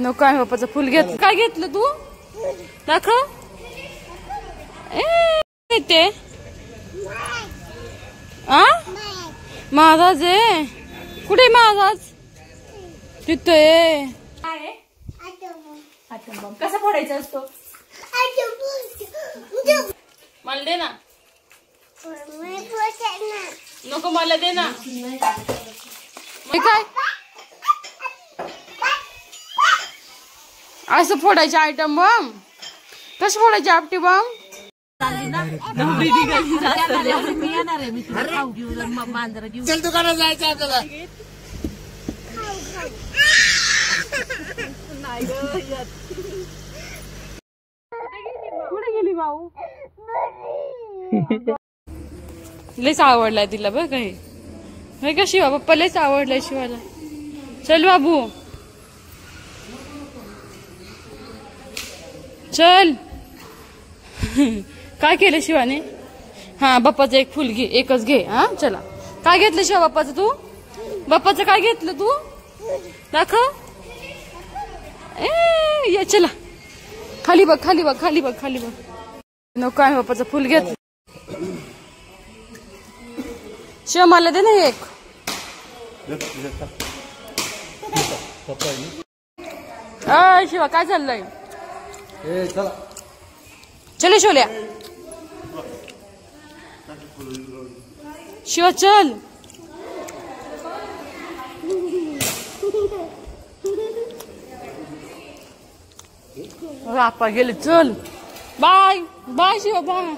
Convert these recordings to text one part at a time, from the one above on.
नको आहे बाप्पाचं फुल घेतलं. काय घेतलं तू? दाखव. ते महाराज आहे. कुठे महाराज? तिथं आहे. कसा फोडायचा असतो? मला दे ना. नको मला दे ना. काय असं फोडायचे आयटम बम? कसं फोडायचे आपटी बम? चल दुकानात जायचं आपल्याला. कुठे गेली भाऊ? लयच आवडलाय तिला बघ. काही का शिवा पप्पा लयच आवडलाय शिवाला. चल बाबू चल. काय केलं शिवाने? हा बाप्पाचं एक फुल घे. एकच घे. हा चला. काय घेतलं शिवा बाप्पाचं तू? बाप्पाचं काय घेतलं तू? दाखव. ये चला. खाली बघ खाली बघ खाली बघ खाली बघ. नको आहे बाप्पाचं फुल घेतलं. शिवा मला दे ना एक. शिवा काय चाललंय? चले शोल्या. शिवा चल. आपा गेले. चल बाय बाय शिवा बाय.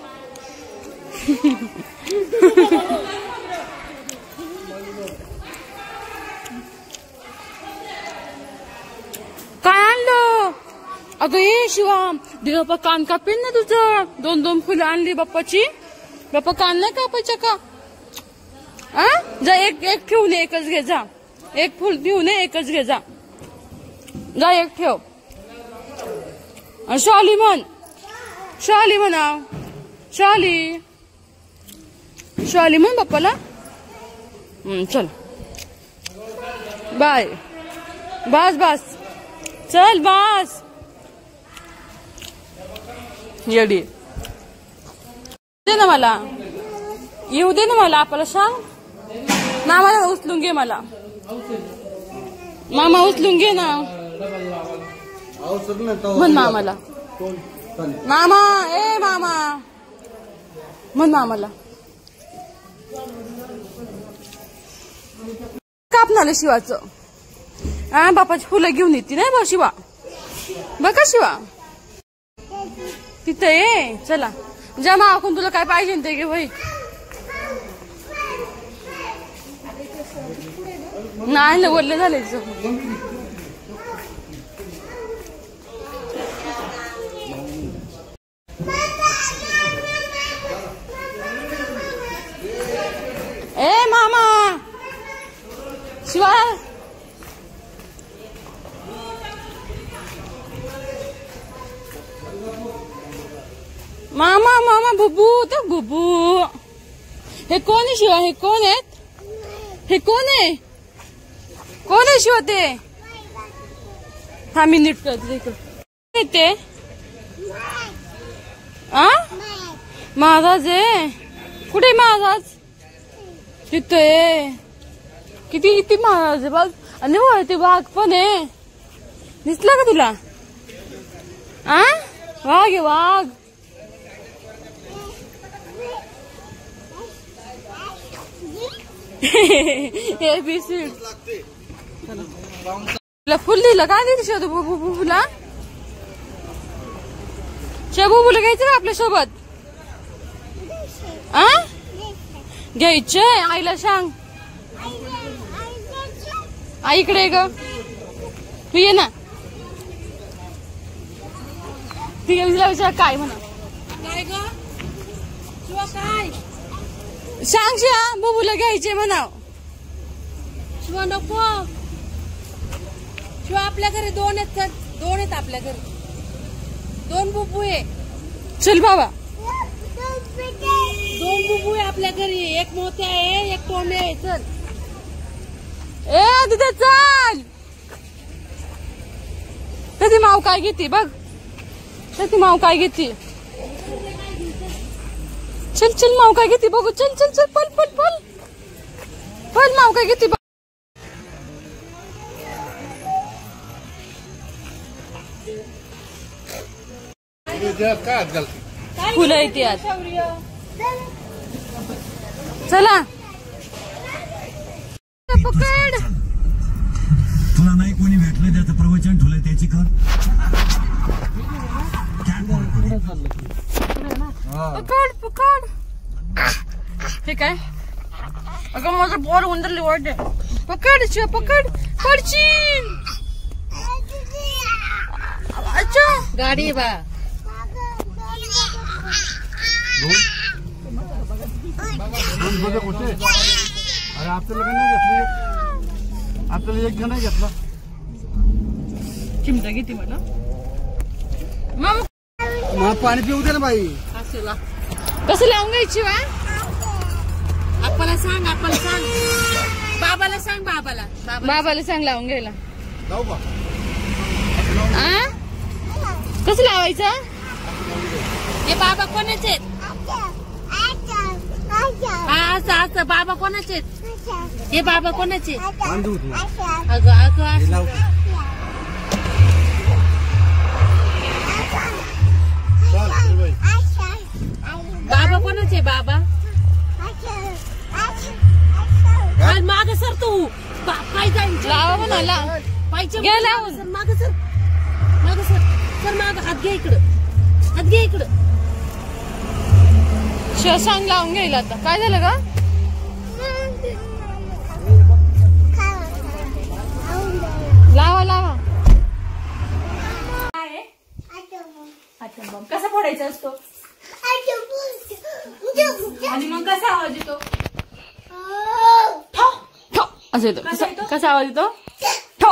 काय आणलं? अगं ये शिवा दे बाप्पा कान कापेल ना तुझं. 2-2 फुलं आणली बाप्पाची. बाप्पा कान नाही कापायच्या का? जा एक ठेवून एकच घे. जा एक फुल ठेवून एकच घे. जा जा एक ठेव. शाली म्हण. शाली म्हणा. शाली शाली म्हण बाप्पाला. चल बाय. बस बस चल बस. येडी दे ना मला. येऊ दे ना मला. आपल्याला सांग ना. मला उचलून घे. मला मामा उचलून घे ना. म्हण मामाला. मामा ए मामा म्हण मामाला. कापणार शिवाचं. बापाची फुलं घेऊन येते नाही बा शिवा. बघा शिवा तिथं ये. चला जा मागून तुला काय पाहिजे ते घे भाई. नाही ना बोलले झाले. ए मामा शिवा मामा मामा बुबू तो बुबू. हे कोण आहे शिवा? हे कोण आहेत? हे कोण आहे? कोण आहे शिवा ते? हा मी नीट करते. ते महाराज आहे. कुठे महाराज? तिथं आहे. किती किती महाराज आहे बघ. आणि ते वाघ पण आहे. दिसला का तुला? वाघ आहे वाघ. एबीसी तुला फुल दिलं काय दिलं शोध बुबूला? बुबूला घ्यायचं का आपल्या सोबत? घ्यायचंय. आईला सांग. आईकडे ग तू ये ना. तिला विचार काय म्हणा. काय ग काय सांग शिवा? बुबूला घ्यायचे म्हणाव. शिवा नको. शिवा आपल्या घरी 2 आहेत. 2 आहेत आपल्या घरी. 2 बुबू आहे. चल बाबा. 2 बुबू आहे आपल्या घरी. एक मोठ्या आहे एक टोम्या आहे. चल ए तिथे चल. ती माव काय घेते बघ. ती माव काय घेते. चल चल माव काय घेते बघू. चल चल चल पल पल पल पल माव काय घेते. फुलं येते आज. चला पकड. तुला नाही कोणी भेटलं त्याचं प्रवचन ठेवलं त्याची कर. पकड पकड. हे काय अगं माझं बॉल उंदरली वाटते. पकड शिवा पकड. पडशील. अच्छा गाडी बा अरे आपल्याला नाही घेतली. आपल्याला एक नाही घेतला. चिमटा घेते मला. पाणी पिऊ दे ना बाई. कसं लावून घ्यायची वा. आपल्याला सांग बाबाला सांग बाबाला सांग लावून घ्यायला. जाऊ का कसं लावायचं. हे बाबा कोणाचे आहेत. असं बाबा कोणाचे आहेत. हे बाबा कोणाचे. अगं अगं बाबा कोणाचे. बाबा माग सर तू पाय जाईल. लावा म्हणाला. पायच्या घ्या लावून. माग सर सर माग हात घ्या इकडं. शिवा सांग लावून घ्यायला. आता काय झालं का. लावा लावा. कसा फोडायचा असतो आणि मग कसा आवाज येतो. असं येतो. कसा आवाज येतो. ठो.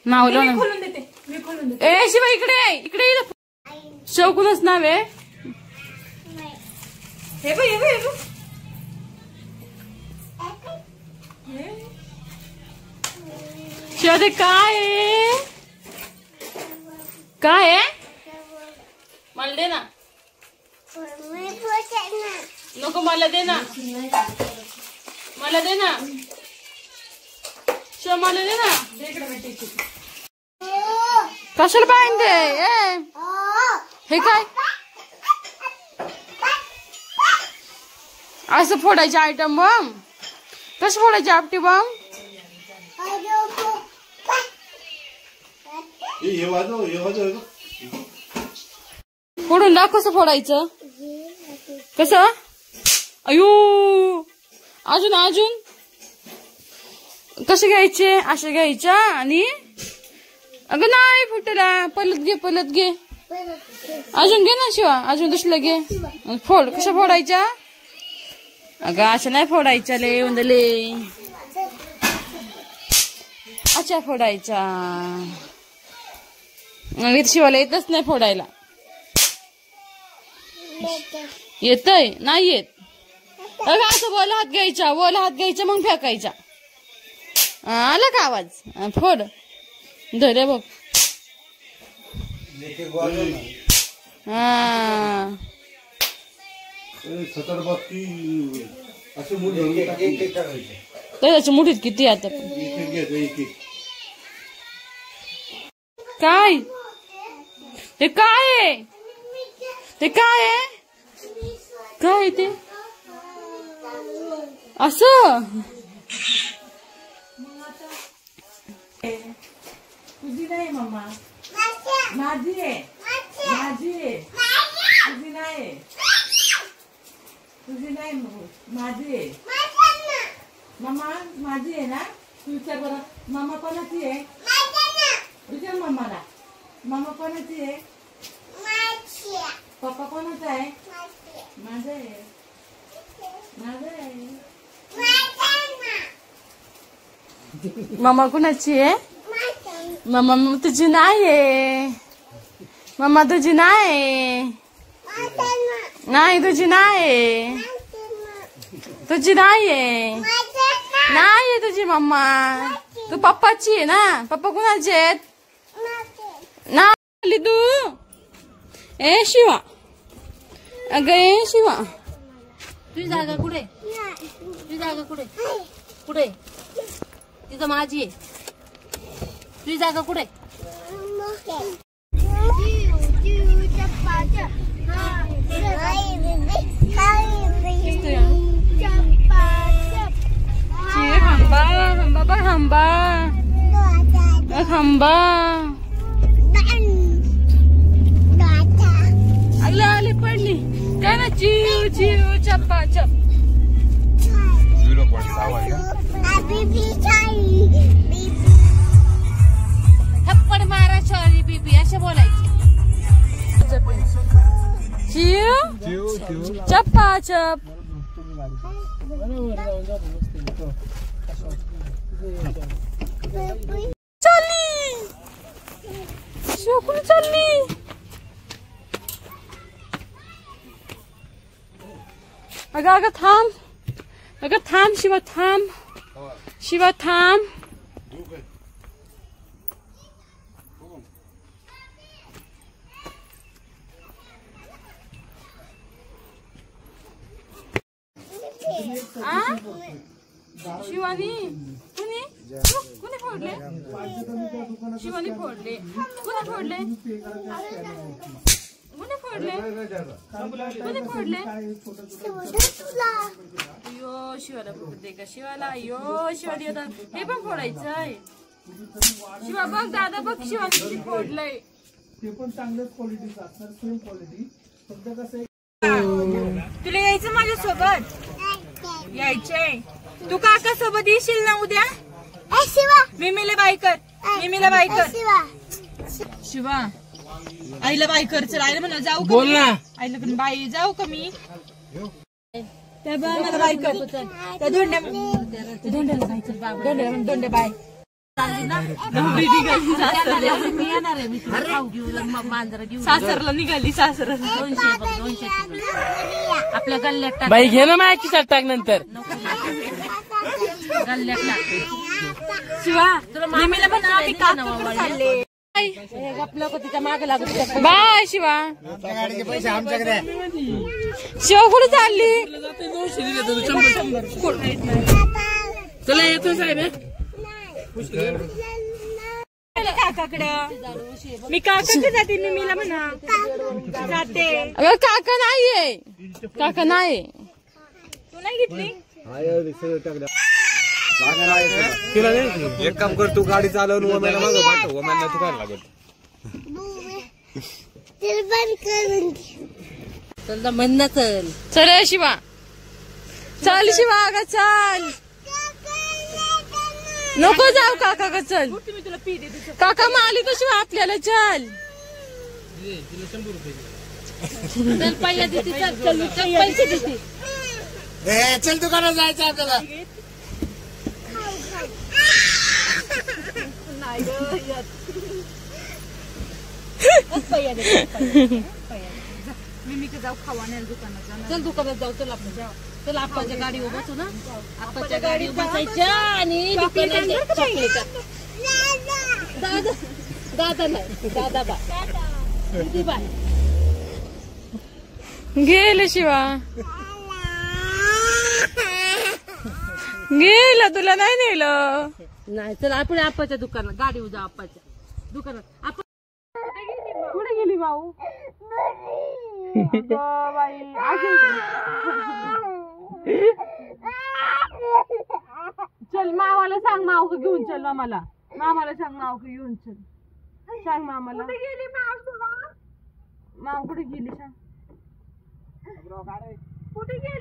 नावलं ना. खोलून देते. ए शिवा इकडे इकडे. शौकूनच नाव आहे. हे बघ शिवा ते काय आहे. काय आहे. मला दे ना. नको मला दे ना. मला दे ना. शिवा मला दे ना. कशाला पाहिजे. हे काय असं फोडायचे आयटम बम. कसं फोडायचे आपटी बम. फोडून दाख कसं फोडायचं. कसं. अयो अजून कसे घ्यायचे. असे घ्यायच्या आणि अगं नाही फुटला. पलत घे. अजून घे ना शिवा. अजून दुसरं घे. फोड. कशा फोडायच्या. अगं अशा नाही फोडायच्या. ले उंदले अशा फोडायच्या. शिवाला येतच नाही फोडायला. येतय नाही येत. अगं असं बोल हात घ्यायचा. मग फेकायचा. आला का आवाज. फोड. धरे बघ. हा त्याच्या मुठीत किती आता. काय ते काय आहे. ते काय आहे. काय ते असं. तुझी नाही मम्मा. माझी आहे. तुझी नाही. माझी आहे. मम्मा माझी आहे ना. तू विचार बरं. मम्मा कोणाची आहे. विचार मम्माला. मम्मा कोणाची आहे. पप्पा कोणाचा आहे. माझा आहे. मम्मा कुणाची आहे. मम्मा तुझी नाही आहे. मम्मा तुझी नाही. नाही तुझी नाही. तुझी नाही. नाही तुझी मम्मा. तू पप्पाची आहे ना? पप्पा कुणाचे आहेत ना? आली तू ए शिवा, अगं ए शिवा, तुझी जागा कुठे? तुझी जागा कुठे? कुठे? तिथं माझी आहे. तुझी जागा कुठे? हंबा हंबा बघ हंबा हंबा आली आली पडली काय ना चिव चिव चप्पा चप 0.6 थप्पड मारा सॉरी बीबी असे बोलायचे. चिव चप्पा चप चालली शिवकुणी चालली. अगं अगं थांब, अगं थांब शिवा थांब, शिवा थांब. शिवानी कुणी कुणी फोडले? शिवानी फोडले. कुणी फोडले? कुणी फोडले? कुणी फोडले? अयो शिवाला फोडते का? शिवाला अयो शिवानी आता हे पण फोडायचं आहे. शिवा बघ दादा बघ शिवानी किती फोडलंय. ते पण चांगल्याच क्वालिटीचं असणार, सेम क्वालिटी. फक्त कसं तुला यायचं माझ्या सोबत? यायचंय. तू काका सोबत येशील ना उद्या? मिमीला बाय कर, मिमीला बाय कर. शिवा आईला बाय कर. चल आईला म्हणा जाऊ का? बोल ना. आईला पण बाई जाऊ का मी? त्या मला बाय कर. त्या धोंड्याला बाय कर. धोंड्या बाय. सासरला निघाली. सासरला 200 आपल्या गल्ल्यात बाई घे ना माझ्या खिशात टाक नंतर. गल्ल्यात शिवा मिमीला पण आम्ही काकाकडे चालले. तिच्या मागे लागत. बाय शिवा. गाडीचे पैसे आमच्याकडे. शिवा कुठे चालली? चला येतो साहेब. काकाकडं मी काकाकडे जाते. मिमीला म्हणा जाते. अगं काका नाहीये, काका नाही. तू नाही घेतली? एक काम कर, तू गाडी चालवून ओम्याला मागं पाठव. ओम्याला तू काय लागत चल म्हणणं चल. चल शिवा चल. शिवा अगं चल. नको जाऊ काका का? चल काका माली तर शिवा आपल्याला. चल चल पहिल्या देते. चल पैसे देते. चल दुकानात जायचं आपल्याला. जाऊ खावाण्याला दुकानात. चल दुकानात जाऊ. चल आपण जाऊ. चल आप्पाच्या गाडी उभाच ना. आप्पाच्या गाडी बसायच्या आणि दादा दादा नाही दादा बाय किती बाय गेले शिवा. गेलं तुला नाही नेलं. नाही. चल आपण आप्पाच्या दुकानात गाडी जाऊ. आप्पाच्या दुकानात आपण कुठे गेली भाऊ? बाई चल मामाला सांग. माव घेऊन चल. मामाला सांग. माव घेऊन चल. सांग मामाला. माव कुठे गेली सांग. कुठे गेली?